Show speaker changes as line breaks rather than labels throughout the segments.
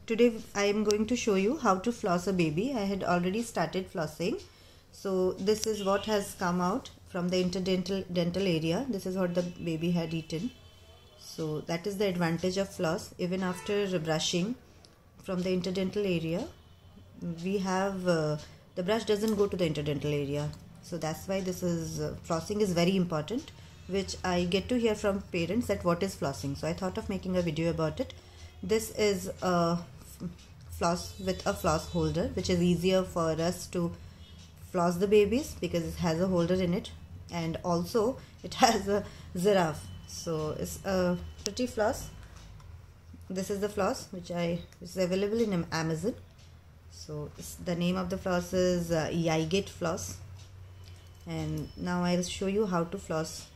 Today I am going to show you how to floss a baby. I had already started flossing. So this is what has come out from the interdental area. This is what the baby had eaten. So that is the advantage of floss. Even after brushing from the interdental area, we have the brush doesn't go to the interdental area. So that's why this is flossing is very important, which I get to hear from parents that what is flossing. So I thought of making a video about it. This is a floss with a floss holder, which is easier for us to floss the babies because it has a holder in it, and also it has a giraffe. So it's a pretty floss. This is the floss which is available in Amazon. So the name of the floss is Yigate floss, and now I'll show you how to floss.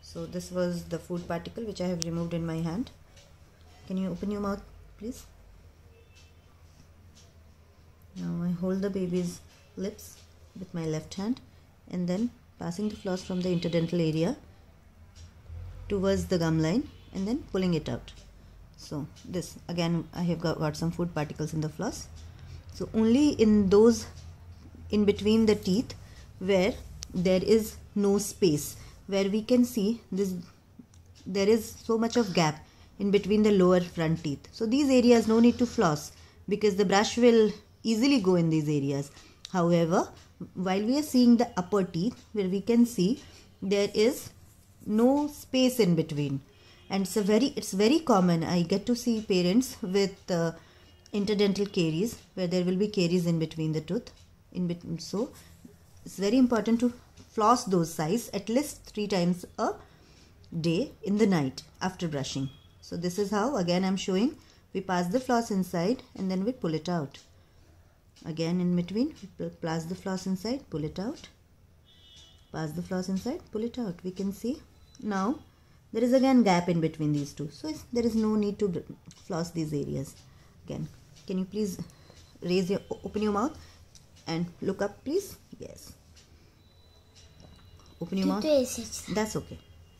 So this was the food particle which I have removed in my hand. Can you open your mouth, please? Now I hold the baby's lips with my left hand and then passing the floss from the interdental area towards the gum line and then pulling it out. So this again, I have got some food particles in the floss. So only in those in between the teeth where there is no space, where we can see this, there is so much of gap in between the lower front teeth. So these areas no need to floss because the brush will easily go in these areas. However, while we are seeing the upper teeth where we can see there is no space in between, and it's very common. I get to see parents with interdental caries where there will be caries in between the tooth. So it's very important to floss those sides at least 3 times a day in the night after brushing. So this is how, again I'm showing, we pass the floss inside and then we pull it out. Again in between, we pass the floss inside, pull it out, pass the floss inside, pull it out. We can see now there is again gap in between these two. So there is no need to floss these areas. Again, can you please open your mouth and look up, please? Yes. Open your mouth. That's okay.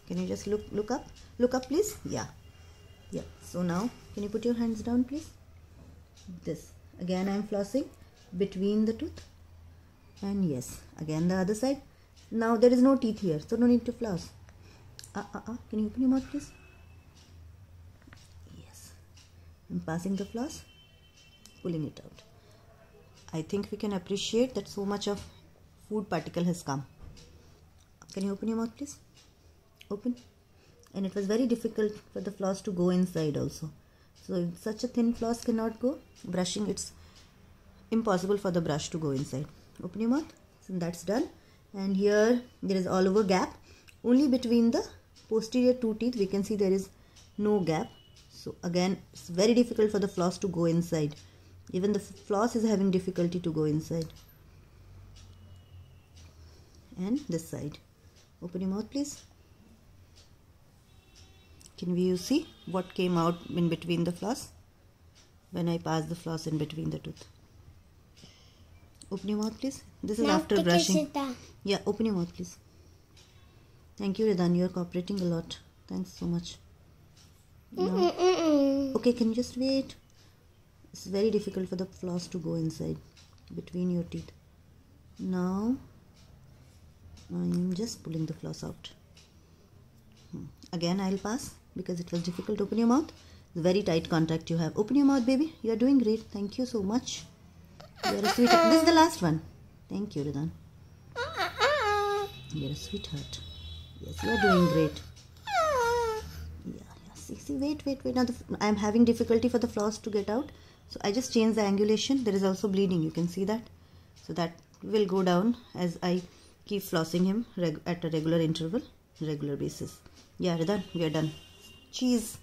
Can you just look up? Look up, please. Yeah. Yeah. So now, can you put your hands down, please? This. Again, I am flossing between the tooth. And yes, again the other side. Now there is no teeth here, so no need to floss. Can you open your mouth, please? Yes. I'm passing the floss, pulling it out. I think we can appreciate that so much of food particle has come. Can you open your mouth, please? Open. And it was very difficult for the floss to go inside also. So if such a thin floss cannot go, brushing, it's impossible for the brush to go inside. Open your mouth. So that's done. And here there is all over gap. Only between the posterior 2 teeth we can see there is no gap. So again, it's very difficult for the floss to go inside. Even the floss is having difficulty to go inside. And this side. Open your mouth, please. Can you see what came out in between the floss when I passed the floss in between the tooth? Open your mouth, please. This is after brushing. Yeah, open your mouth, please. Thank you, Ridan. You are cooperating a lot. Thanks so much. Now, okay, can you just wait? It's very difficult for the floss to go inside between your teeth. Now, I am just pulling the floss out. Again, I'll pass because it was difficult. Open your mouth. It's very tight contact you have. Open your mouth, baby. You are doing great. Thank you so much. You are a sweetheart. This is the last one. Thank you, Ridan. You are a sweetheart. Yes, you are doing great. Yeah. See, wait. Now I am having difficulty for the floss to get out. So I just changed the angulation. There is also bleeding. You can see that. So that will go down as I keep flossing him at a regular interval, regular basis. Yeah, Ridan, we are done. Cheese.